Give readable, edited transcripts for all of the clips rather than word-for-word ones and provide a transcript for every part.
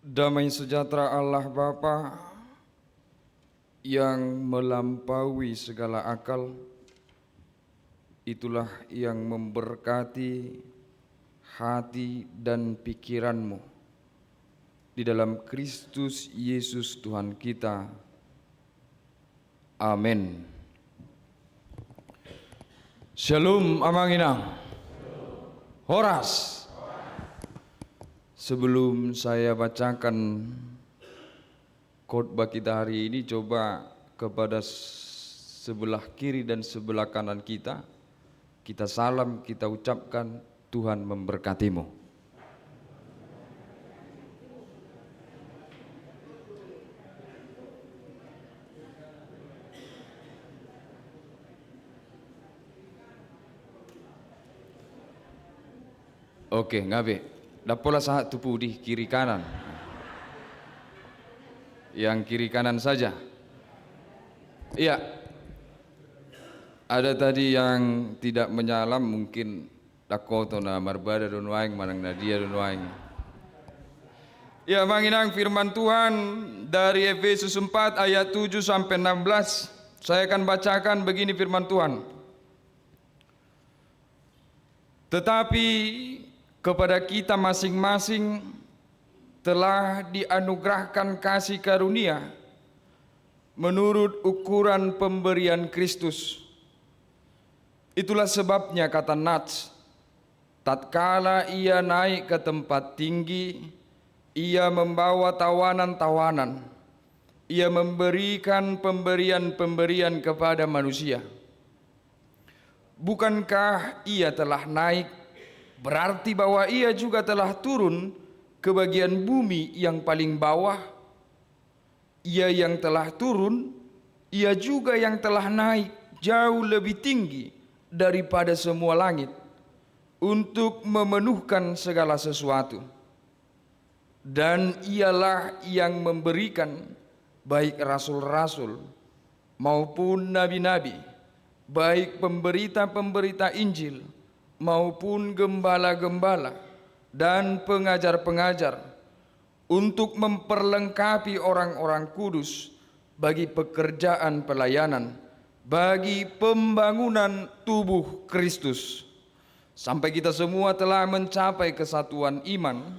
Damai sejahtera Allah Bapa yang melampaui segala akal, itulah yang memberkati hati dan pikiranmu di dalam Kristus Yesus Tuhan kita. Amin. Shalom Amanginang. Horas. Sebelum saya bacakan khotbah kita hari ini, coba kepada sebelah kiri dan sebelah kanan kita salam, kita ucapkan Tuhan memberkatimu. Oke, ngabe. Dapola sahat tupu di kiri kanan. Yang kiri kanan saja. Iya. Ada tadi yang tidak menyalam, mungkin dakoto na marbada don waing manang nadia don waing. Ya, manginang firman Tuhan dari Efesus 4 ayat 7 sampai 16. Saya akan bacakan begini firman Tuhan. Tetapi kepada kita masing-masing telah dianugerahkan kasih karunia menurut ukuran pemberian Kristus. Itulah sebabnya kata Nats, tatkala ia naik ke tempat tinggi, ia membawa tawanan-tawanan, ia memberikan pemberian-pemberian kepada manusia. Bukankah ia telah naik, berarti bahwa ia juga telah turun ke bagian bumi yang paling bawah? Ia yang telah turun, ia juga yang telah naik jauh lebih tinggi daripada semua langit untuk memenuhkan segala sesuatu. Dan ialah yang memberikan baik rasul-rasul maupun nabi-nabi, baik pemberita-pemberita Injil maupun gembala-gembala dan pengajar-pengajar, untuk memperlengkapi orang-orang kudus bagi pekerjaan pelayanan, bagi pembangunan tubuh Kristus, sampai kita semua telah mencapai kesatuan iman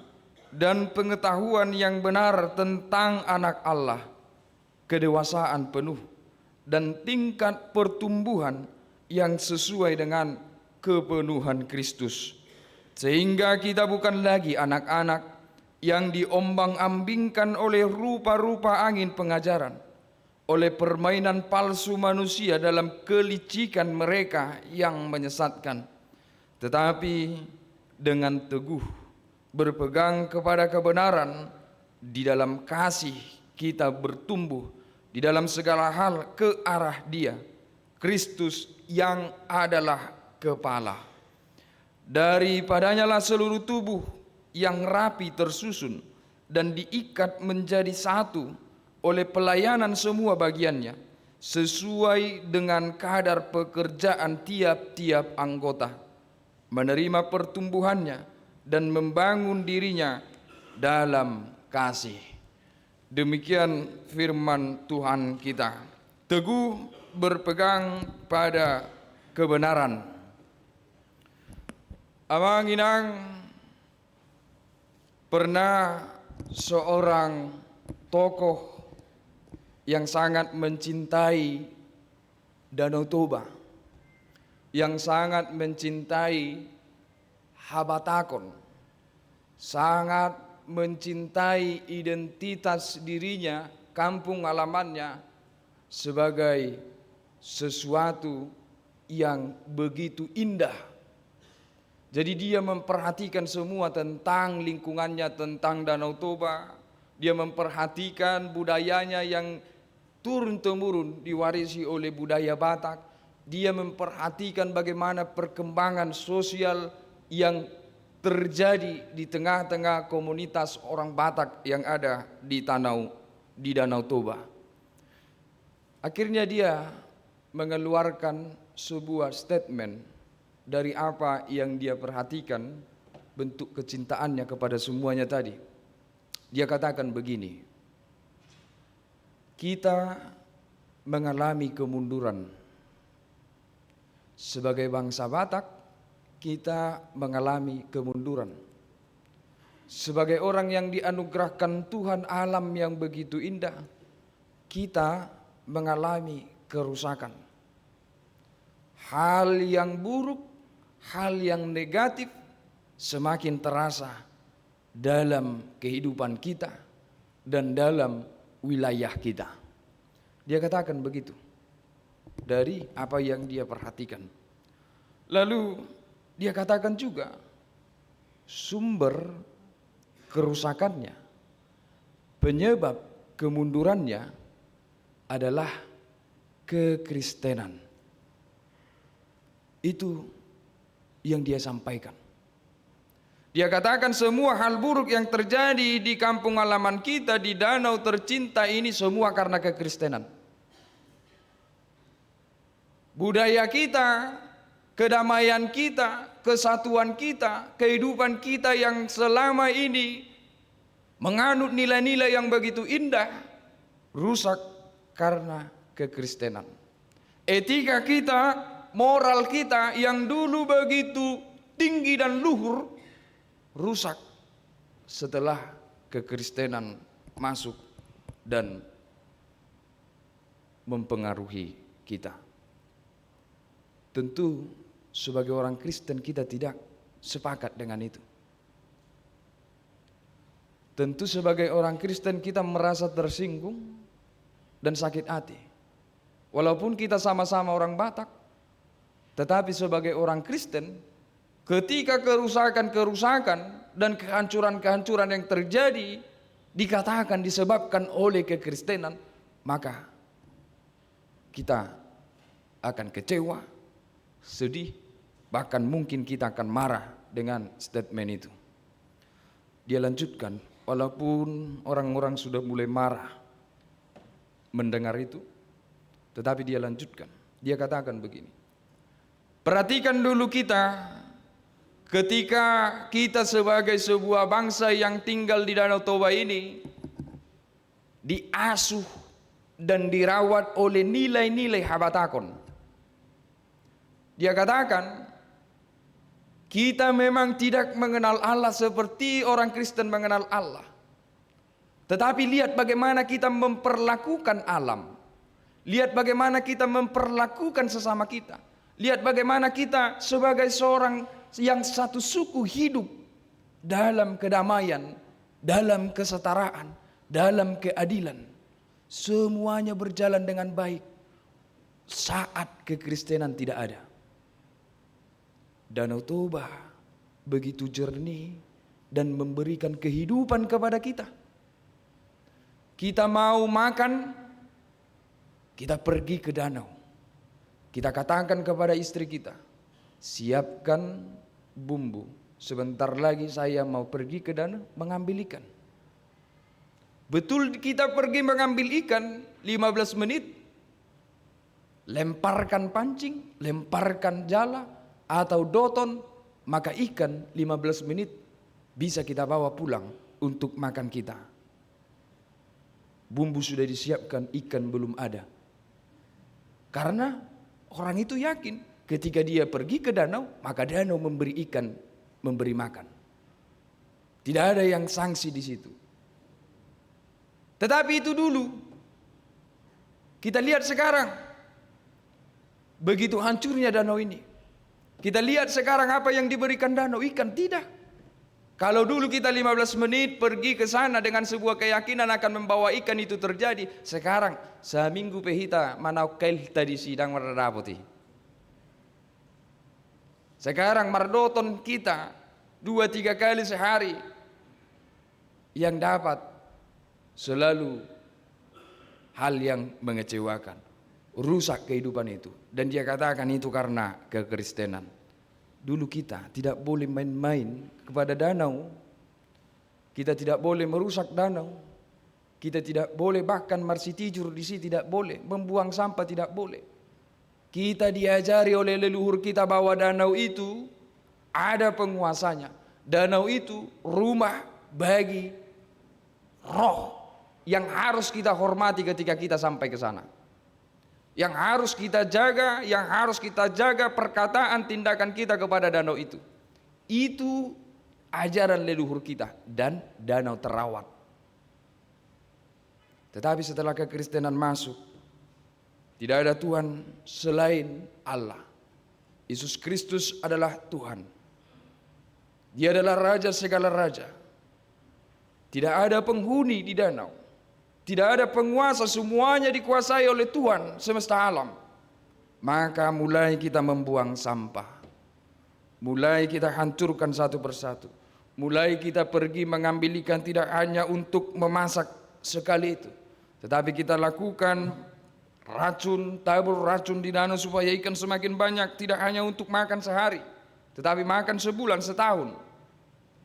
dan pengetahuan yang benar tentang Anak Allah, kedewasaan penuh dan tingkat pertumbuhan yang sesuai dengan kepenuhan Kristus, sehingga kita bukan lagi anak-anak yang diombang-ambingkan oleh rupa-rupa angin pengajaran, oleh permainan palsu manusia dalam kelicikan mereka yang menyesatkan, tetapi dengan teguh berpegang kepada kebenaran, di dalam kasih kita bertumbuh di dalam segala hal ke arah Dia, Kristus yang adalah kepala. Daripadanya lah seluruh tubuh yang rapi tersusun dan diikat menjadi satu oleh pelayanan semua bagiannya, sesuai dengan kadar pekerjaan tiap-tiap anggota, menerima pertumbuhannya dan membangun dirinya dalam kasih. Demikian firman Tuhan kita. Teguh berpegang pada kebenaran. Amanginang, pernah seorang tokoh yang sangat mencintai Danau Toba, yang sangat mencintai Habatakon, sangat mencintai identitas dirinya, kampung halamannya, sebagai sesuatu yang begitu indah. Jadi dia memperhatikan semua tentang lingkungannya, tentang Danau Toba. Dia memperhatikan budayanya yang turun-temurun diwarisi oleh budaya Batak. Dia memperhatikan bagaimana perkembangan sosial yang terjadi di tengah-tengah komunitas orang Batak yang ada di Danau Toba. Akhirnya dia mengeluarkan sebuah statement dari apa yang dia perhatikan, bentuk kecintaannya kepada semuanya tadi. Dia katakan begini, kita mengalami kemunduran. Sebagai bangsa Batak, kita mengalami kemunduran. Sebagai orang yang dianugerahkan Tuhan alam yang begitu indah, kita mengalami kerusakan. Hal yang buruk, hal yang negatif semakin terasa dalam kehidupan kita dan dalam wilayah kita. Dia katakan begitu dari apa yang dia perhatikan. Lalu dia katakan juga sumber kerusakannya, penyebab kemundurannya adalah kekristenan. Itu yang dia sampaikan. Dia katakan semua hal buruk yang terjadi di kampung halaman kita, di danau tercinta ini semua karena kekristenan. Budaya kita, kedamaian kita, kesatuan kita, kehidupan kita yang selama ini menganut nilai-nilai yang begitu indah, rusak karena kekristenan. Etika kita, moral kita yang dulu begitu tinggi dan luhur, rusak setelah kekristenan masuk dan mempengaruhi kita. Tentu sebagai orang Kristen kita tidak sepakat dengan itu. Tentu sebagai orang Kristen kita merasa tersinggung dan sakit hati. Walaupun kita sama-sama orang Batak, tetapi sebagai orang Kristen, ketika kerusakan-kerusakan dan kehancuran-kehancuran yang terjadi dikatakan disebabkan oleh kekristenan, maka kita akan kecewa, sedih, bahkan mungkin kita akan marah dengan statement itu. Dia lanjutkan, walaupun orang-orang sudah mulai marah mendengar itu, tetapi dia lanjutkan. Dia katakan begini, perhatikan dulu kita ketika kita sebagai sebuah bangsa yang tinggal di Danau Toba ini diasuh dan dirawat oleh nilai-nilai Habatakon. Dia katakan kita memang tidak mengenal Allah seperti orang Kristen mengenal Allah. Tetapi lihat bagaimana kita memperlakukan alam. Lihat bagaimana kita memperlakukan sesama kita. Lihat bagaimana kita sebagai seorang yang satu suku hidup dalam kedamaian, dalam kesetaraan, dalam keadilan. Semuanya berjalan dengan baik saat kekristenan tidak ada. Danau Toba begitu jernih dan memberikan kehidupan kepada kita. Kita mau makan, kita pergi ke danau. Kita katakan kepada istri kita, siapkan bumbu. Sebentar lagi saya mau pergi ke danau mengambil ikan. Betul kita pergi mengambil ikan 15 menit. Lemparkan pancing, lemparkan jala atau doton, maka ikan 15 menit bisa kita bawa pulang untuk makan kita. Bumbu sudah disiapkan, ikan belum ada. Karena orang itu yakin ketika dia pergi ke danau, maka danau memberi ikan, memberi makan. Tidak ada yang sanksi di situ. Tetapi itu dulu. Kita lihat sekarang, begitu hancurnya danau ini. Kita lihat sekarang apa yang diberikan danau, ikan tidak. Kalau dulu kita 15 menit pergi ke sana dengan sebuah keyakinan akan membawa ikan, itu terjadi. Sekarang seminggu pehita manaukel tadi sidang merdaputi. Sekarang mardoton kita 2-3 kali sehari yang dapat selalu hal yang mengecewakan, rusak kehidupan itu. Dan dia katakan itu karena kekristenan. Dulu kita tidak boleh main-main kepada danau. Kita tidak boleh merusak danau. Kita tidak boleh bahkan marsitijur di sini tidak boleh, membuang sampah tidak boleh. Kita diajari oleh leluhur kita bahwa danau itu ada penguasanya. Danau itu rumah bagi roh yang harus kita hormati ketika kita sampai ke sana. Yang harus kita jaga, yang harus kita jaga perkataan tindakan kita kepada danau itu. Itu ajaran leluhur kita dan danau terawat. Tetapi setelah kekristenan masuk, tidak ada Tuhan selain Allah. Yesus Kristus adalah Tuhan. Dia adalah Raja segala raja. Tidak ada penghuni di danau. Tidak ada penguasa, semuanya dikuasai oleh Tuhan semesta alam. Maka mulai kita membuang sampah. Mulai kita hancurkan satu persatu. Mulai kita pergi mengambil ikan tidak hanya untuk memasak sekali itu. Tetapi kita lakukan racun, tabur racun di danau supaya ikan semakin banyak. Tidak hanya untuk makan sehari, tetapi makan sebulan, setahun.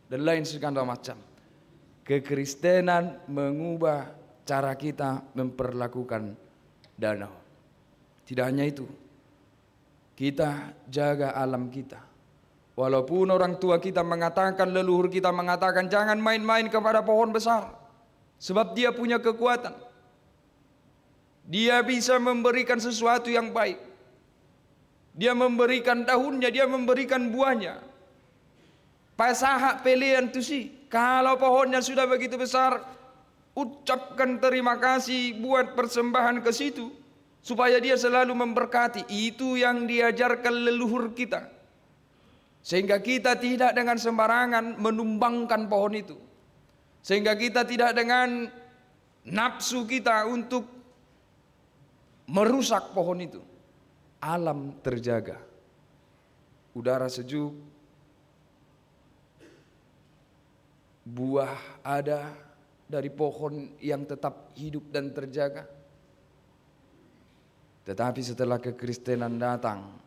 Dan lain segala macam. Kekristenan mengubah cara kita memperlakukan danau. Tidak hanya itu, kita jaga alam kita. Walaupun orang tua kita mengatakan, leluhur kita mengatakan, jangan main-main kepada pohon besar, sebab dia punya kekuatan. Dia bisa memberikan sesuatu yang baik. Dia memberikan daunnya, dia memberikan buahnya. Pasaha pelian tusi. Kalau pohonnya sudah begitu besar, ucapkan terima kasih, buat persembahan ke situ supaya dia selalu memberkati. Itu yang diajarkan leluhur kita. Sehingga kita tidak dengan sembarangan menumbangkan pohon itu. Sehingga kita tidak dengan nafsu kita untuk merusak pohon itu. Alam terjaga. Udara sejuk. Buah ada dari pohon yang tetap hidup dan terjaga. Tetapi setelah kekristenan datang,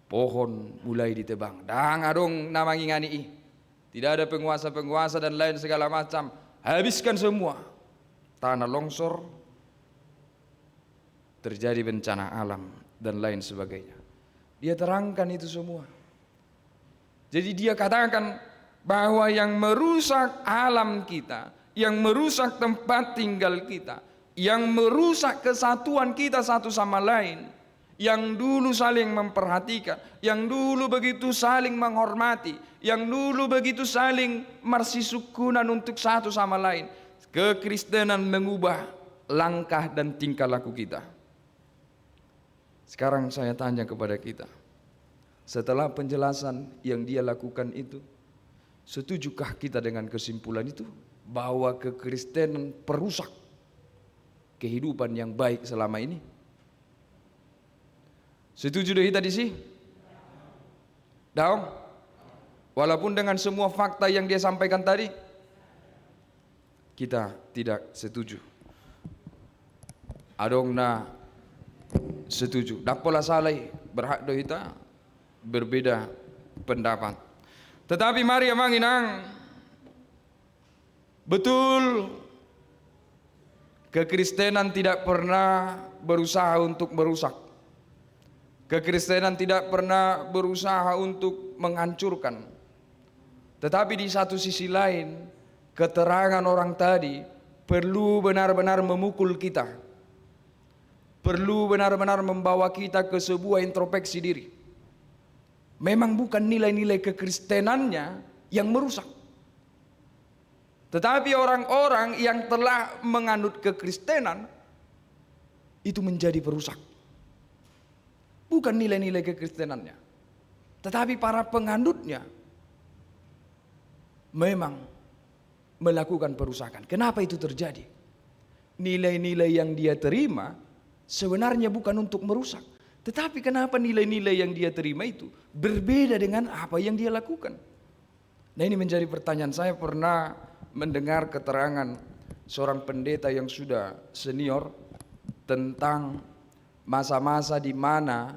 pohon mulai ditebang. Dang adong namangi ngani. Tidak ada penguasa-penguasa dan lain segala macam. Habiskan semua. Tanah longsor, terjadi bencana alam dan lain sebagainya. Dia terangkan itu semua. Jadi dia katakan bahwa yang merusak alam kita, yang merusak tempat tinggal kita, yang merusak kesatuan kita satu sama lain, yang dulu saling memperhatikan, yang dulu begitu saling menghormati, yang dulu begitu saling marsisukunan untuk satu sama lain. Kekristenan mengubah langkah dan tingkah laku kita. Sekarang saya tanya kepada kita, setelah penjelasan yang dia lakukan itu, setujukah kita dengan kesimpulan itu bahwa kekristenan perusak kehidupan yang baik selama ini? Setuju deh tadi sih? Daung? Walaupun dengan semua fakta yang dia sampaikan tadi, kita tidak setuju. Adong na setuju. Dapola salai berhak do kita berbeda pendapat. Tetapi mari manginang, betul kekristenan tidak pernah berusaha untuk merusak. Kekristenan tidak pernah berusaha untuk menghancurkan. Tetapi di satu sisi lain, keterangan orang tadi perlu benar-benar memukul kita. Perlu benar-benar membawa kita ke sebuah introspeksi diri. Memang bukan nilai-nilai kekristenannya yang merusak. Tetapi orang-orang yang telah menganut kekristenan itu menjadi perusak. Bukan nilai-nilai kekristenannya, tetapi para penganutnya memang melakukan perusakan. Kenapa itu terjadi? Nilai-nilai yang dia terima sebenarnya bukan untuk merusak. Tetapi kenapa nilai-nilai yang dia terima itu berbeda dengan apa yang dia lakukan? Nah, ini menjadi pertanyaan. Saya pernah mendengar keterangan seorang pendeta yang sudah senior tentang masa-masa di mana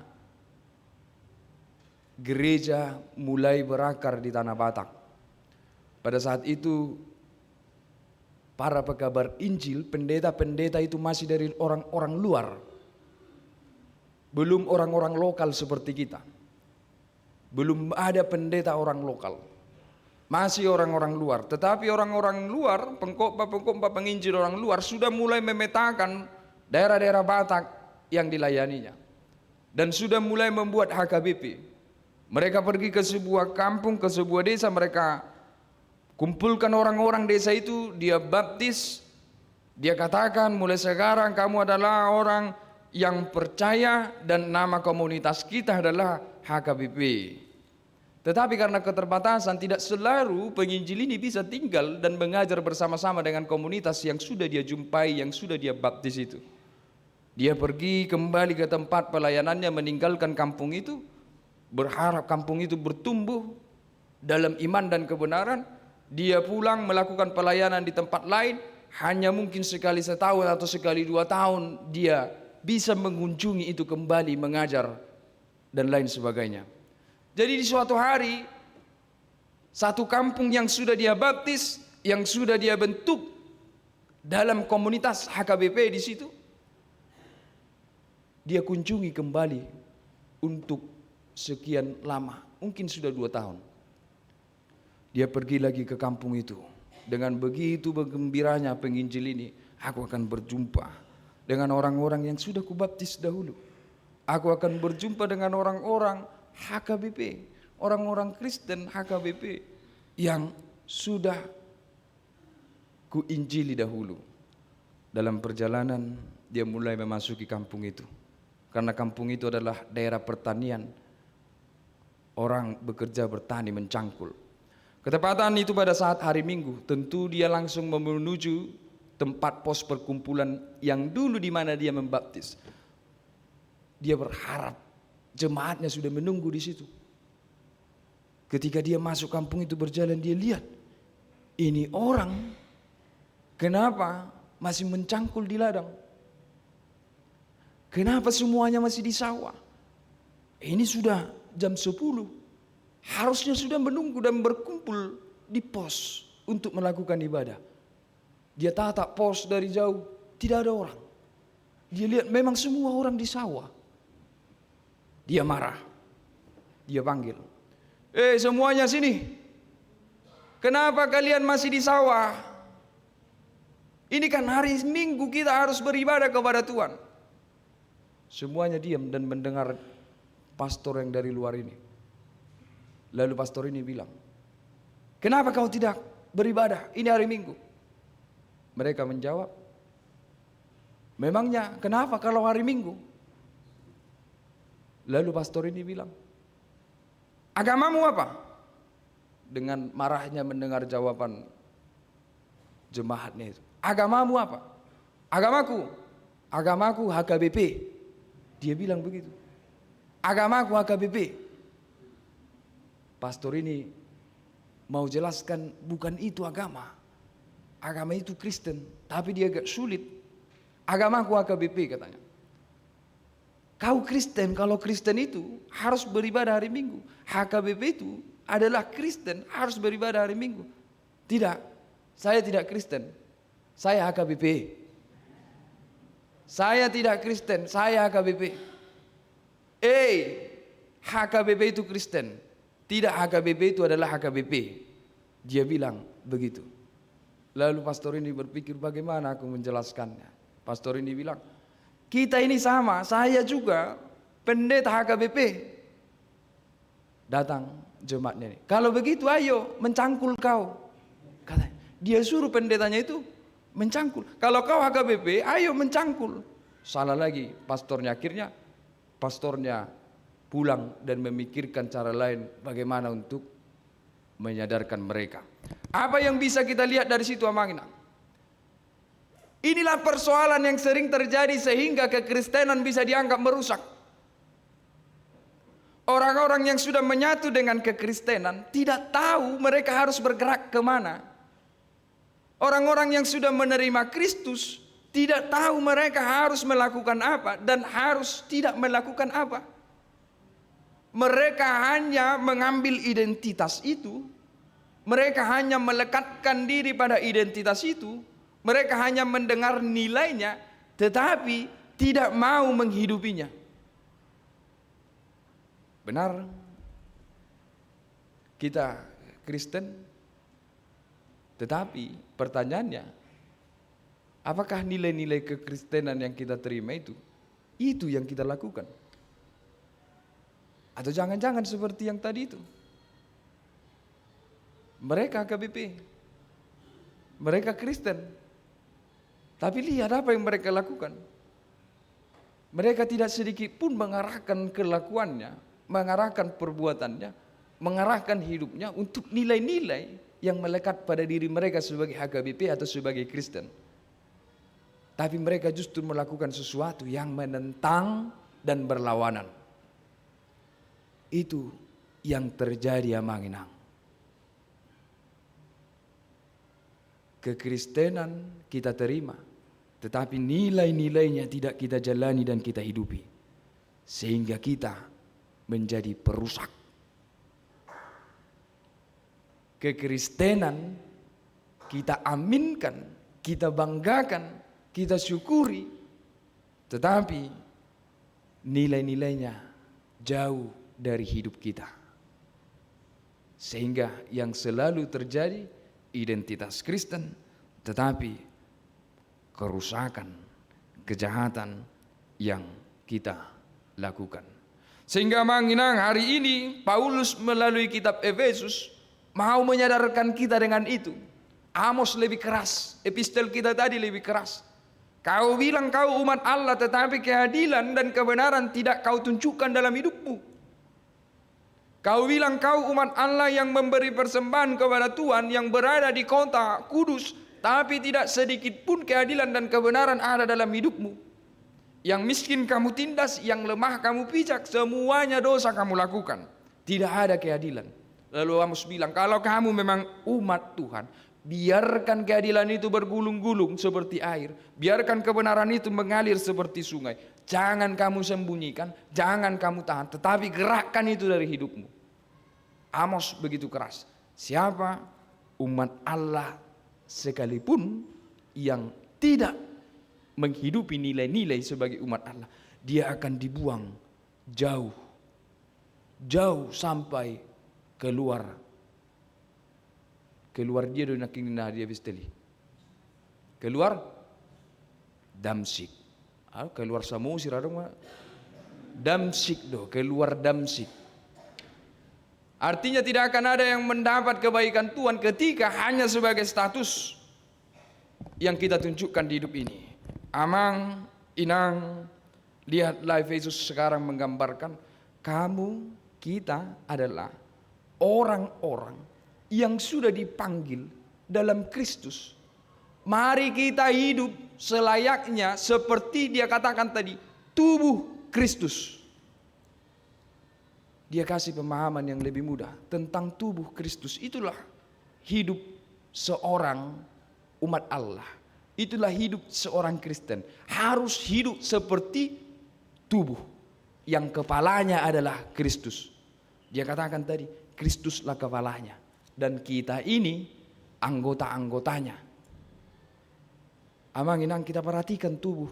gereja mulai berakar di Tanah Batak. Pada saat itu para pekabar Injil, pendeta-pendeta itu masih dari orang-orang luar. Belum orang-orang lokal seperti kita. Belum ada pendeta orang lokal. Masih orang-orang luar. Tetapi orang-orang luar, pengkhotbah penginjil orang luar sudah mulai memetakan daerah-daerah Batak yang dilayaninya. Dan sudah mulai membuat HKBP. Mereka pergi ke sebuah kampung, ke sebuah desa, mereka kumpulkan orang-orang desa itu, dia baptis. Dia katakan, mulai sekarang kamu adalah orang yang percaya dan nama komunitas kita adalah HKBP. Tetapi karena keterbatasan tidak selalu penginjil ini bisa tinggal dan mengajar bersama-sama dengan komunitas yang sudah dia jumpai, yang sudah dia baptis itu. Dia pergi kembali ke tempat pelayanannya, meninggalkan kampung itu, berharap kampung itu bertumbuh dalam iman dan kebenaran. Dia pulang melakukan pelayanan di tempat lain, hanya mungkin sekali setahun atau sekali 2 tahun dia bisa mengunjungi itu kembali, mengajar dan lain sebagainya. Jadi di suatu hari, satu kampung yang sudah dia baptis, yang sudah dia bentuk dalam komunitas HKBP di situ, dia kunjungi kembali untuk sekian lama, mungkin sudah 2 tahun. Dia pergi lagi ke kampung itu. Dengan begitu bergembiranya penginjil ini, aku akan berjumpa dengan orang-orang yang sudah kubaptis dahulu. Aku akan berjumpa dengan orang-orang HKBP, orang-orang Kristen HKBP yang sudah kuinjili dahulu. Dalam perjalanan dia mulai memasuki kampung itu. Karena kampung itu adalah daerah pertanian. Orang bekerja bertani mencangkul. Ketepatan itu pada saat hari Minggu, tentu dia langsung menuju tempat pos perkumpulan yang dulu di mana dia membaptis. Dia berharap jemaatnya sudah menunggu di situ. Ketika dia masuk kampung itu berjalan, dia lihat ini orang kenapa masih mencangkul di ladang? Kenapa semuanya masih di sawah? Ini sudah jam 10. Harusnya sudah menunggu dan berkumpul di pos untuk melakukan ibadah. Dia tatap pos dari jauh, tidak ada orang. Dia lihat memang semua orang di sawah. Dia marah. Dia panggil, semuanya sini. Kenapa kalian masih di sawah? Ini kan hari Minggu, kita harus beribadah kepada Tuhan. Semuanya diam dan mendengar pastor yang dari luar ini. Lalu pastor ini bilang, kenapa kau tidak beribadah? Ini hari Minggu. Mereka menjawab, memangnya kenapa kalau hari Minggu? Lalu pastor ini bilang, agamamu apa? Dengan marahnya mendengar jawaban jemaatnya itu. Agamamu apa? Agamaku HKBP. Dia bilang begitu. Agamaku HKBP. Pastor ini mau jelaskan bukan itu agama. Agama itu Kristen, tapi dia agak sulit. Agamaku HKBP katanya. Kau Kristen, kalau Kristen itu harus beribadah hari Minggu. HKBP itu adalah Kristen, harus beribadah hari Minggu. Tidak, saya tidak Kristen. Saya HKBP. Saya tidak Kristen, saya HKBP. HKBP itu Kristen. Tidak, HKBP itu adalah HKBP. Dia bilang begitu. Lalu pastor ini berpikir bagaimana aku menjelaskannya. Pastor ini bilang, kita ini sama, saya juga pendeta HKBP. Datang jemaatnya ini. Kalau begitu ayo mencangkul kau. Katanya, dia suruh pendetanya itu mencangkul. Kalau kau HKBP, ayo mencangkul. Salah lagi pastornya. Akhirnya pastornya pulang dan memikirkan cara lain bagaimana untuk menyadarkan mereka. Apa yang bisa kita lihat dari situ, Amangina? Inilah persoalan yang sering terjadi sehingga kekristenan bisa dianggap merusak. Orang-orang yang sudah menyatu dengan kekristenan tidak tahu mereka harus bergerak kemana. Orang-orang yang sudah menerima Kristus tidak tahu mereka harus melakukan apa dan harus tidak melakukan apa. Mereka hanya mengambil identitas itu. Mereka hanya melekatkan diri pada identitas itu. Mereka hanya mendengar nilainya, tetapi tidak mau menghidupinya. Benar, kita Kristen Tetapi pertanyaannya, apakah nilai-nilai kekristenan yang kita terima itu yang kita lakukan? Atau jangan-jangan seperti yang tadi itu? Mereka KBP, mereka Kristen, tapi lihat apa yang mereka lakukan. Mereka tidak sedikit pun mengarahkan kelakuannya, mengarahkan perbuatannya, mengarahkan hidupnya untuk nilai-nilai yang melekat pada diri mereka sebagai HKBP atau sebagai Kristen. Tapi mereka justru melakukan sesuatu yang menentang dan berlawanan. Itu yang terjadi Amanginang. Kekristenan kita terima, tetapi nilai-nilainya tidak kita jalani dan kita hidupi, sehingga kita menjadi perusak. Kekristenan kita aminkan, kita banggakan, kita syukuri, tetapi nilai-nilainya jauh dari hidup kita. Sehingga yang selalu terjadi identitas Kristen, tetapi kerusakan, kejahatan yang kita lakukan. Sehingga Manginang hari ini Paulus melalui kitab Efesus mau menyadarkan kita dengan itu. Amos lebih keras, epistel kita tadi lebih keras. Kau bilang kau umat Allah, tetapi keadilan dan kebenaran tidak kau tunjukkan dalam hidupmu. Kau bilang kau umat Allah yang memberi persembahan kepada Tuhan, yang berada di kota kudus, tapi tidak sedikit pun keadilan dan kebenaran ada dalam hidupmu. Yang miskin kamu tindas, yang lemah kamu pijak, semuanya dosa kamu lakukan. Tidak ada keadilan. Lalu Amos bilang, kalau kamu memang umat Tuhan, biarkan keadilan itu bergulung-gulung seperti air. Biarkan kebenaran itu mengalir seperti sungai. Jangan kamu sembunyikan, jangan kamu tahan, tetapi gerakkan itu dari hidupmu. Amos begitu keras. Siapa umat Allah sekalipun yang tidak menghidupi nilai-nilai sebagai umat Allah, dia akan dibuang jauh, jauh sampai keluar dia do naking na dia bisteli. Keluar Damsik. Keluar Samosir ada mah. Damsik do, keluar Damsik. Artinya tidak akan ada yang mendapat kebaikan Tuhan ketika hanya sebagai status yang kita tunjukkan di hidup ini. Amang, Inang, lihatlah Efesus sekarang menggambarkan kamu, kita adalah orang-orang yang sudah dipanggil dalam Kristus. Mari kita hidup selayaknya seperti dia katakan tadi, tubuh Kristus. Dia kasih pemahaman yang lebih mudah tentang tubuh Kristus. Itulah hidup seorang umat Allah. Itulah hidup seorang Kristen. Harus hidup seperti tubuh yang kepalanya adalah Kristus. Dia katakan tadi, Kristuslah kepalanya. Dan kita ini anggota-anggotanya. Amang-inang kita perhatikan tubuh.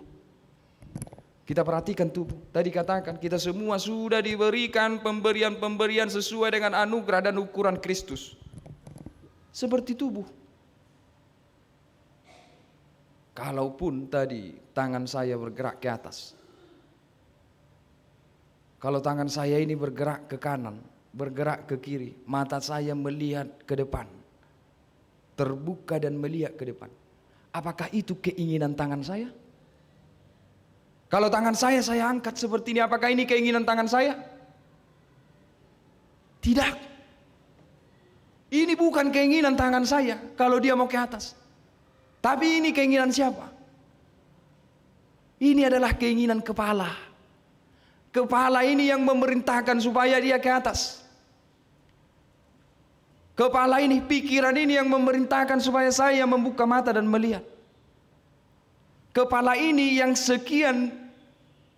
Kita perhatikan tubuh. Tadi katakan kita semua sudah diberikan pemberian-pemberian sesuai dengan anugerah dan ukuran Kristus. Seperti tubuh. Kalaupun tadi tangan saya bergerak ke atas. Kalau tangan saya ini bergerak ke kanan, bergerak ke kiri, mata saya melihat ke depan, terbuka dan melihat ke depan. Apakah itu keinginan tangan saya? Kalau tangan saya angkat seperti ini, apakah ini keinginan tangan saya? Tidak. Ini bukan keinginan tangan saya kalau dia mau ke atas. Tapi ini keinginan siapa? Ini adalah keinginan kepala. Kepala ini yang memerintahkan supaya dia ke atas. Kepala ini, pikiran ini yang memerintahkan supaya saya membuka mata dan melihat. Kepala ini yang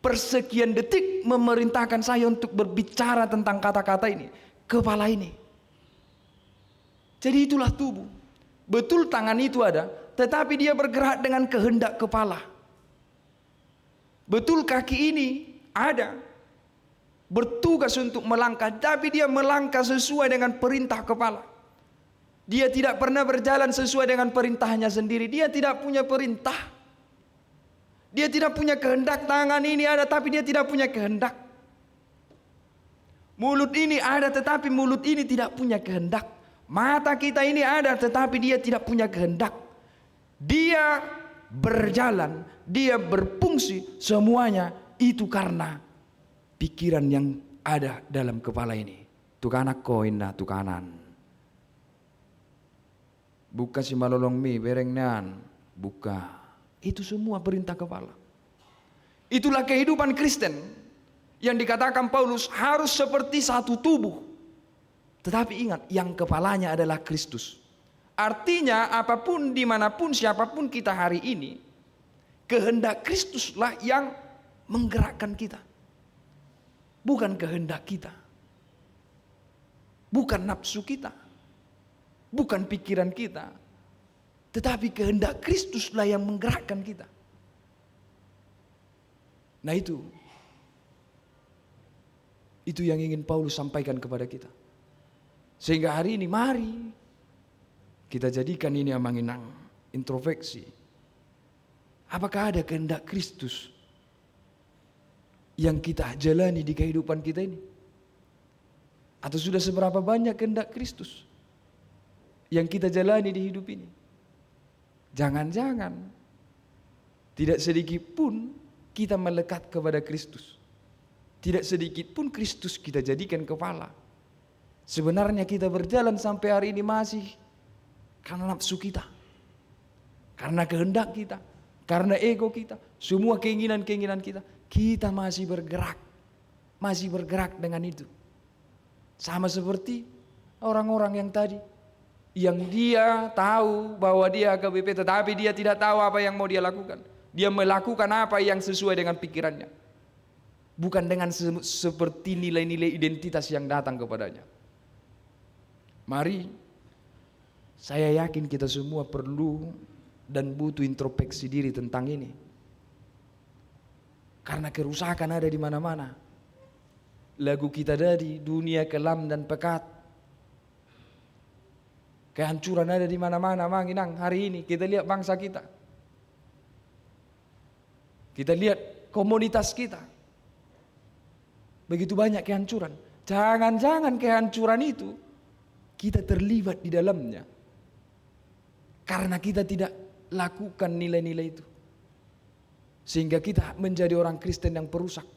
persekian detik memerintahkan saya untuk berbicara tentang kata-kata ini. Kepala ini. Jadi itulah tubuh. Betul tangan itu ada, tetapi dia bergerak dengan kehendak kepala. Betul kaki ini ada, bertugas untuk melangkah, tapi dia melangkah sesuai dengan perintah kepala. Dia tidak pernah berjalan sesuai dengan perintahnya sendiri. Dia tidak punya perintah. Dia tidak punya kehendak. Tangan ini ada tapi dia tidak punya kehendak. Mulut ini ada tetapi mulut ini tidak punya kehendak. Mata kita ini ada tetapi dia tidak punya kehendak. Dia berjalan, dia berfungsi, semuanya itu karena pikiran yang ada dalam kepala ini. Tukanak koin na tukanan. Buka si malolong mi berengnan. Buka. Itu semua perintah kepala. Itulah kehidupan Kristen. Yang dikatakan Paulus harus seperti satu tubuh. Tetapi ingat, yang kepalanya adalah Kristus. Artinya apapun, dimanapun, siapapun kita hari ini, kehendak Kristuslah yang menggerakkan kita. Bukan kehendak kita. Bukan nafsu kita. Bukan pikiran kita. Tetapi kehendak Kristuslah yang menggerakkan kita. Nah itu yang ingin Paulus sampaikan kepada kita. Sehingga hari ini mari kita jadikan ini amanginang introspeksi. Apakah ada kehendak Kristus yang kita jalani di kehidupan kita ini? Atau sudah seberapa banyak kehendak Kristus yang kita jalani di hidup ini? Jangan-jangan tidak sedikit pun kita melekat kepada Kristus. Tidak sedikit pun Kristus kita jadikan kepala. Sebenarnya kita berjalan sampai hari ini masih karena nafsu kita. Karena kehendak kita. Karena ego kita. Semua keinginan-keinginan kita. Kita masih bergerak. Masih bergerak dengan itu. Sama seperti orang-orang yang tadi. Yang dia tahu bahwa dia AKBP tetapi dia tidak tahu apa yang mau dia lakukan. Dia melakukan apa yang sesuai dengan pikirannya. Bukan dengan seperti nilai-nilai identitas yang datang kepadanya. Mari, saya yakin kita semua perlu dan butuh introspeksi diri tentang ini. Karena kerusakan ada di mana-mana. Lagu kita dari dunia kelam dan pekat. Kehancuran ada di mana-mana, manginang. Hari ini kita lihat bangsa kita. Kita lihat komunitas kita. Begitu banyak kehancuran. Jangan-jangan kehancuran itu kita terlibat di dalamnya. Karena kita tidak lakukan nilai-nilai itu. Sehingga kita menjadi orang Kristen yang perusak.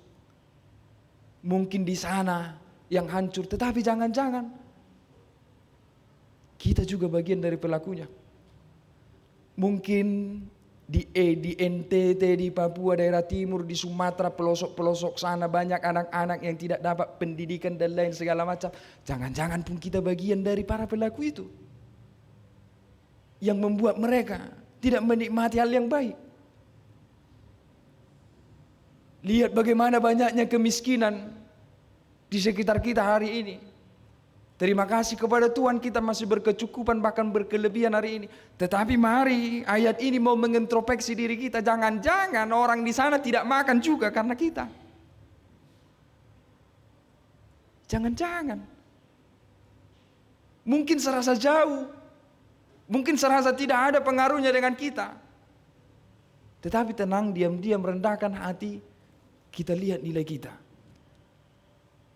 Mungkin di sana yang hancur, tetapi jangan-jangan kita juga bagian dari pelakunya. Mungkin di NTT, di Papua, daerah timur, di Sumatera, pelosok-pelosok sana banyak anak-anak yang tidak dapat pendidikan dan lain segala macam. Jangan-jangan pun kita bagian dari para pelaku itu. Yang membuat mereka tidak menikmati hal yang baik. Lihat bagaimana banyaknya kemiskinan di sekitar kita hari ini. Terima kasih kepada Tuhan kita masih berkecukupan bahkan berkelebihan hari ini. Tetapi mari ayat ini mau mengintrospeksi diri kita. Jangan-jangan orang di sana tidak makan juga karena kita. Jangan-jangan. Mungkin serasa jauh. Mungkin serasa tidak ada pengaruhnya dengan kita. Tetapi tenang, diam-diam rendahkan hati. Kita lihat nilai kita.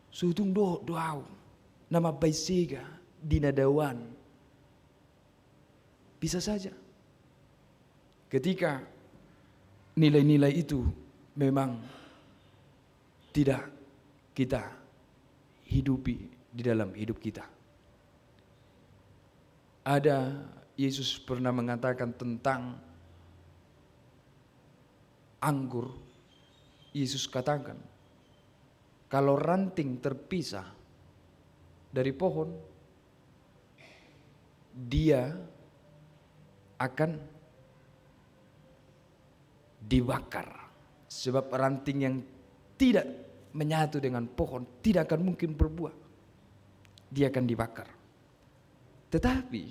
Sutung doa. Nama baisiga dinadawan. Bisa saja. Ketika nilai-nilai itu memang tidak kita hidupi di dalam hidup kita. Ada Yesus pernah mengatakan tentang anggur. Yesus katakan, kalau ranting terpisah dari pohon, dia akan dibakar. Sebab ranting yang tidak menyatu dengan pohon tidak akan mungkin berbuah. Dia akan dibakar. Tetapi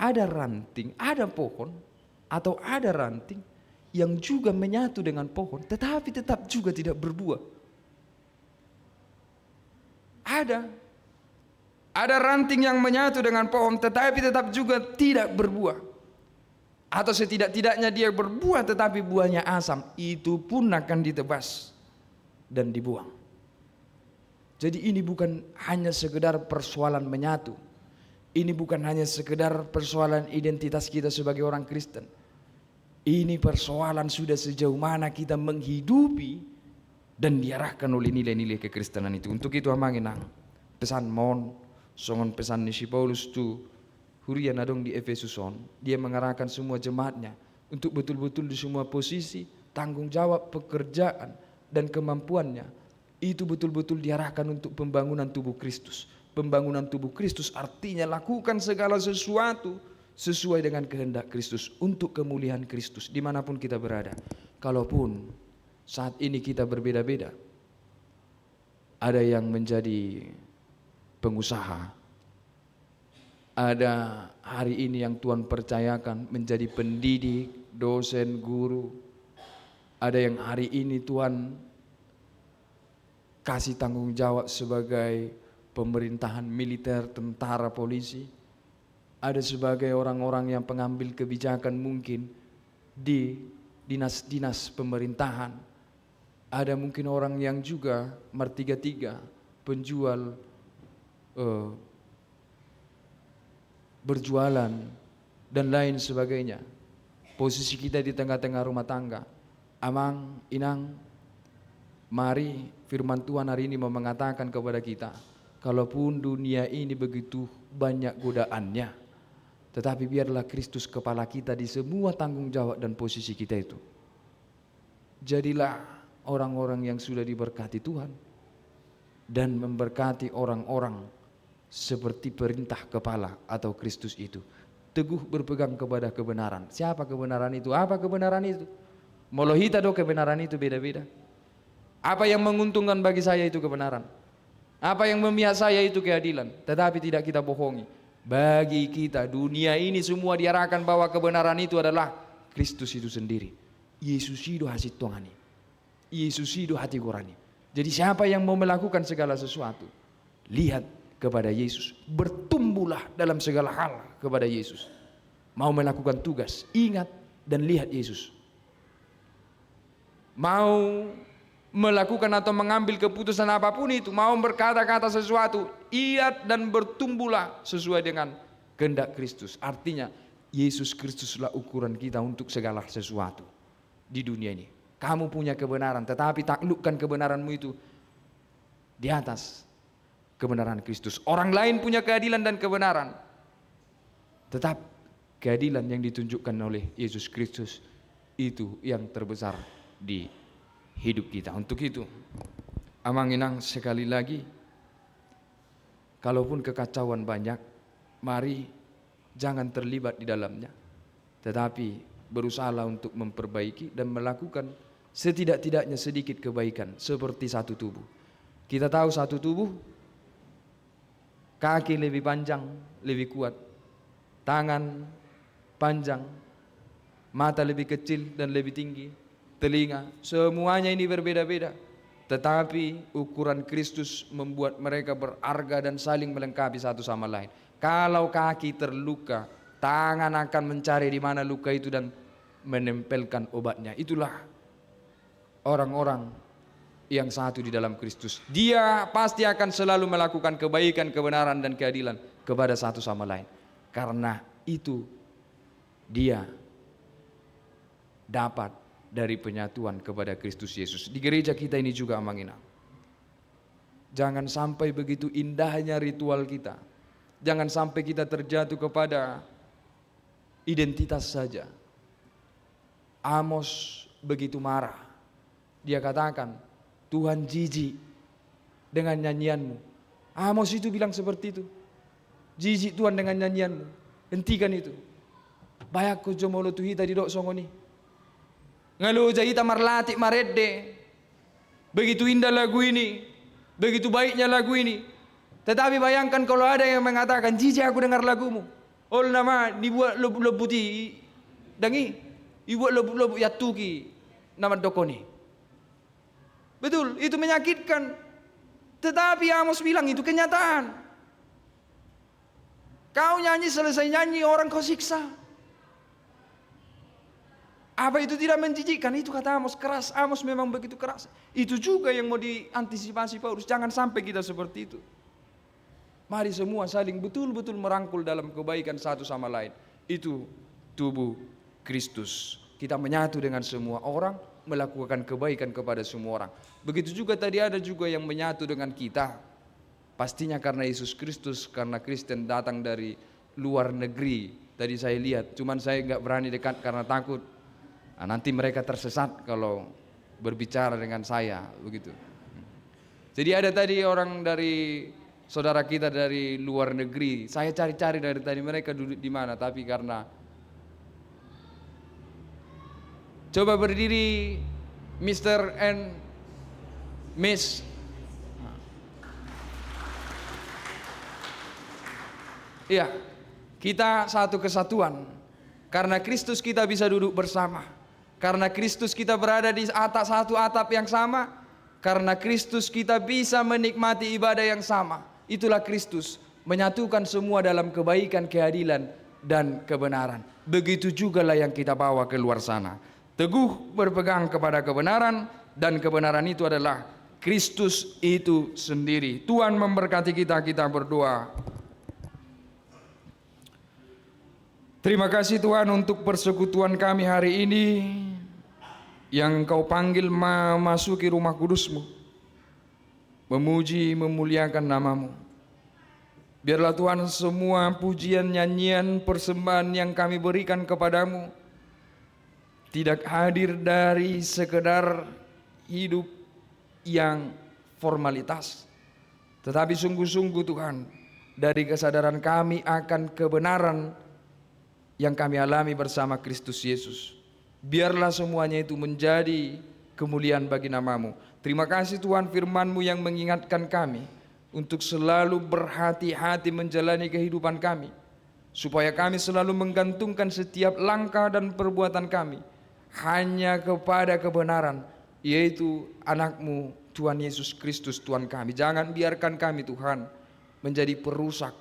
ada ranting, ada pohon atau ada ranting yang juga menyatu dengan pohon tetapi tetap juga tidak berbuah. Ada ranting yang menyatu dengan pohon tetapi tetap juga tidak berbuah. Atau setidak-tidaknya dia berbuah tetapi buahnya asam. Itu pun akan ditebas dan dibuang. Jadi ini bukan hanya sekedar persoalan menyatu. Ini bukan hanya sekedar persoalan identitas kita sebagai orang Kristen. Ini persoalan sudah sejauh mana kita menghidupi dan diarahkan oleh nilai-nilai kekristenan itu. Untuk itu amanginang pesan mon songon pesan ni si Paulus tu hurian adong di Efesus on. Dia mengarahkan semua jemaatnya untuk betul-betul di semua posisi, tanggung jawab, pekerjaan dan kemampuannya itu betul-betul diarahkan untuk pembangunan tubuh Kristus. Pembangunan tubuh Kristus artinya lakukan segala sesuatu sesuai dengan kehendak Kristus untuk kemuliaan Kristus dimanapun kita berada. Kalaupun saat ini kita berbeda-beda, ada yang menjadi pengusaha, ada hari ini yang Tuhan percayakan menjadi pendidik, dosen, guru, ada yang hari ini Tuhan kasih tanggung jawab sebagai pemerintahan militer, tentara, polisi, ada sebagai orang-orang yang pengambil kebijakan mungkin di dinas-dinas pemerintahan, ada mungkin orang yang juga martiga-tiga, penjual, berjualan dan lain sebagainya. Posisi kita di tengah-tengah rumah tangga. Amang, inang, mari firman Tuhan hari ini mau mengatakan kepada kita, kalaupun dunia ini begitu banyak godaannya, tetapi biarlah Kristus kepala kita di semua tanggung jawab dan posisi kita itu. Jadilah orang-orang yang sudah diberkati Tuhan dan memberkati orang-orang seperti perintah kepala atau Kristus itu. Teguh berpegang kepada kebenaran. Siapa kebenaran itu? Apa kebenaran itu? Molohita do kebenaran itu beda-beda. Apa yang menguntungkan bagi saya itu kebenaran. Apa yang memihak saya itu keadilan. Tetapi tidak kita bohongi. Bagi kita dunia ini semua diarahkan bahwa kebenaran itu adalah Kristus itu sendiri. Yesus itu hasil Tuhan. Yesus itu hati Qurani. Jadi siapa yang mau melakukan segala sesuatu, lihat kepada Yesus, bertumbuhlah dalam segala hal kepada Yesus. Mau melakukan tugas, ingat dan lihat Yesus. Mau melakukan atau mengambil keputusan apapun itu, mau berkata-kata sesuatu, ingat dan bertumbuhlah sesuai dengan kehendak Kristus. Artinya Yesus Kristuslah ukuran kita untuk segala sesuatu di dunia ini. Kamu punya kebenaran, tetapi taklukkan kebenaranmu itu di atas kebenaran Kristus. Orang lain punya keadilan dan kebenaran, tetap keadilan yang ditunjukkan oleh Yesus Kristus itu yang terbesar di hidup kita. Untuk itu, amanginang sekali lagi, kalaupun kekacauan banyak, mari jangan terlibat di dalamnya, tetapi berusaha untuk memperbaiki dan melakukan setidak-tidaknya sedikit kebaikan seperti satu tubuh. Kita tahu satu tubuh, kaki lebih panjang, lebih kuat, tangan panjang, mata lebih kecil dan lebih tinggi, telinga, semuanya ini berbeda-beda. Tetapi ukuran Kristus membuat mereka berharga dan saling melengkapi satu sama lain. Kalau kaki terluka, tangan akan mencari di mana luka itu dan menempelkan obatnya. Itulah orang-orang yang satu di dalam Kristus. Dia pasti akan selalu melakukan kebaikan, kebenaran dan keadilan kepada satu sama lain. Karena itu dia dapat dari penyatuan kepada Kristus Yesus. Di gereja kita ini juga amanginang. Jangan sampai begitu indahnya ritual kita. Jangan sampai kita terjatuh kepada identitas saja. Amos begitu marah. Dia katakan, Tuhan jijik dengan nyanyianmu. Amos itu bilang seperti itu. Jijik Tuhan dengan nyanyianmu. Hentikan itu. Bayak ko jomolo tuhita di dok songoni. Ngalo jahita marlatik maredde. Begitu indah lagu ini. Begitu baiknya lagu ini. Tetapi bayangkan kalau ada yang mengatakan, jijik aku dengar lagumu. Ol nama dibuat lebuti dangi. Dibuat lebu yatuki nama dokoni. Betul, itu menyakitkan. Tetapi Amos bilang itu kenyataan. Kau nyanyi, selesai nyanyi orang kau siksa. Apa itu tidak menjijikkan? Itu kata Amos, keras. Amos memang begitu keras. Itu juga yang mau diantisipasi Paulus. Jangan sampai kita seperti itu. Mari semua saling betul-betul merangkul dalam kebaikan satu sama lain. Itu tubuh Kristus. Kita menyatu dengan semua orang, melakukan kebaikan kepada semua orang. Begitu juga tadi ada juga yang menyatu dengan kita. Pastinya karena Yesus Kristus, karena Kristen datang dari luar negeri. Tadi saya lihat, cuman saya nggak berani dekat karena takut. Nah, nanti mereka tersesat kalau berbicara dengan saya, begitu. Jadi ada tadi orang dari saudara kita dari luar negeri. Saya cari-cari dari tadi mereka duduk di mana, tapi karena coba berdiri Mr. and Miss. Iya, kita satu kesatuan. Karena Kristus kita bisa duduk bersama. Karena Kristus kita berada di atas satu atap yang sama. Karena Kristus kita bisa menikmati ibadah yang sama. Itulah Kristus, menyatukan semua dalam kebaikan, keadilan, dan kebenaran. Begitu juga lah yang kita bawa ke luar sana. Teguh berpegang kepada kebenaran, dan kebenaran itu adalah Kristus itu sendiri. Tuhan memberkati kita, kita berdoa. Terima kasih Tuhan untuk persekutuan kami hari ini, yang Engkau panggil memasuki rumah kudus-Mu, memuji, memuliakan nama-Mu. Biarlah Tuhan semua pujian, nyanyian, persembahan yang kami berikan kepadamu tidak hadir dari sekedar hidup yang formalitas, tetapi sungguh-sungguh Tuhan dari kesadaran kami akan kebenaran yang kami alami bersama Kristus Yesus. Biarlah semuanya itu menjadi kemuliaan bagi nama-Mu. Terima kasih Tuhan, firman-Mu yang mengingatkan kami untuk selalu berhati-hati menjalani kehidupan kami, supaya kami selalu menggantungkan setiap langkah dan perbuatan kami hanya kepada kebenaran, yaitu anak-Mu Tuhan Yesus Kristus Tuhan kami. Jangan biarkan kami Tuhan menjadi perusak,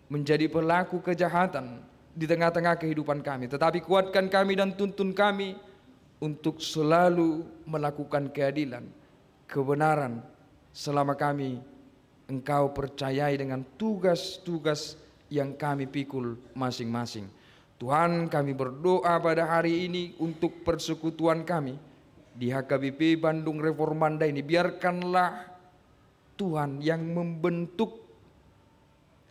menjadi pelaku kejahatan di tengah-tengah kehidupan kami, tetapi kuatkan kami dan tuntun kami untuk selalu melakukan keadilan, kebenaran, selama kami Engkau percayai dengan tugas-tugas yang kami pikul masing-masing. Tuhan, kami berdoa pada hari ini untuk persekutuan kami di HKBP Bandung Reformanda ini. Biarkanlah Tuhan yang membentuk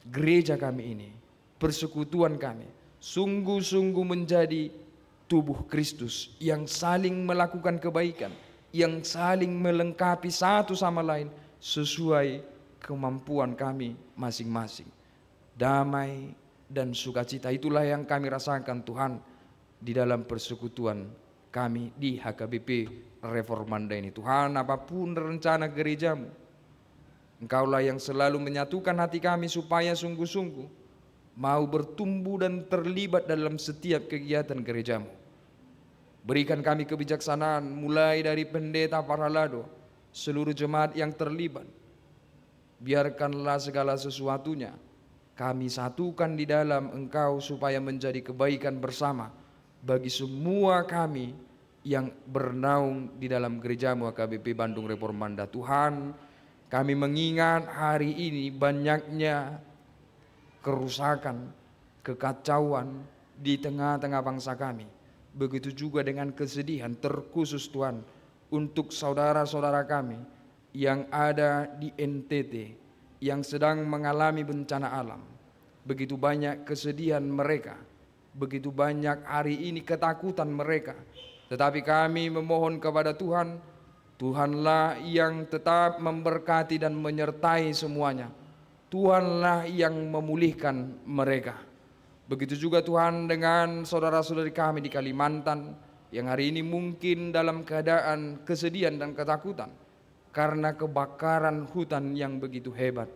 gereja kami ini, persekutuan kami, sungguh-sungguh menjadi tubuh Kristus yang saling melakukan kebaikan, yang saling melengkapi satu sama lain sesuai kemampuan kami masing-masing. Damai dan sukacita itulah yang kami rasakan Tuhan di dalam persekutuan kami di HKBP Reformanda ini. Tuhan, apapun rencana gereja-Mu, Engkaulah yang selalu menyatukan hati kami supaya sungguh-sungguh mau bertumbuh dan terlibat dalam setiap kegiatan gereja-Mu. Berikan kami kebijaksanaan mulai dari pendeta Paralado, seluruh jemaat yang terlibat. Biarkanlah segala sesuatunya kami satukan di dalam Engkau supaya menjadi kebaikan bersama bagi semua kami yang bernaung di dalam gereja-Mu HKBP Bandung Reformanda. Tuhan, kami mengingat hari ini banyaknya kerusakan, kekacauan di tengah-tengah bangsa kami. Begitu juga dengan kesedihan terkhusus Tuhan untuk saudara-saudara kami yang ada di NTT yang sedang mengalami bencana alam. Begitu banyak kesedihan mereka, begitu banyak hari ini ketakutan mereka. Tetapi kami memohon kepada Tuhan, Tuhanlah yang tetap memberkati dan menyertai semuanya. Tuhanlah yang memulihkan mereka. Begitu juga Tuhan dengan saudara-saudari kami di Kalimantan yang hari ini mungkin dalam keadaan kesedihan dan ketakutan karena kebakaran hutan yang begitu hebat.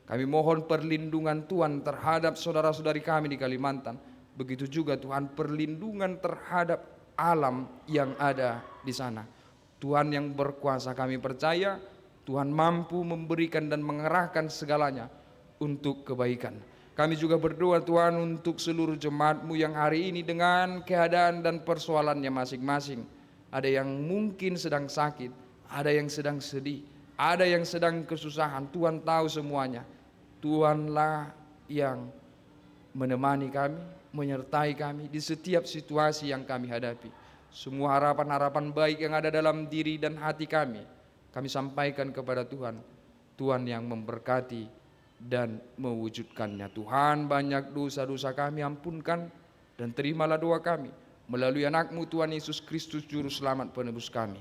Kami mohon perlindungan Tuhan terhadap saudara-saudari kami di Kalimantan. Begitu juga Tuhan perlindungan terhadap alam yang ada di sana. Tuhan yang berkuasa, kami percaya Tuhan mampu memberikan dan mengerahkan segalanya untuk kebaikan. Kami juga berdoa Tuhan untuk seluruh jemaat-Mu yang hari ini dengan keadaan dan persoalannya masing-masing. Ada yang mungkin sedang sakit, ada yang sedang sedih, ada yang sedang kesusahan. Tuhan tahu semuanya. Tuhanlah yang menemani kami, menyertai kami di setiap situasi yang kami hadapi. Semua harapan-harapan baik yang ada dalam diri dan hati kami sampaikan kepada Tuhan. Tuhan yang memberkati dan mewujudkannya. Tuhan, banyak dosa-dosa kami ampunkan dan terimalah doa kami melalui anak-Mu Tuhan Yesus Kristus Juru Selamat penebus kami.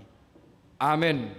Amin.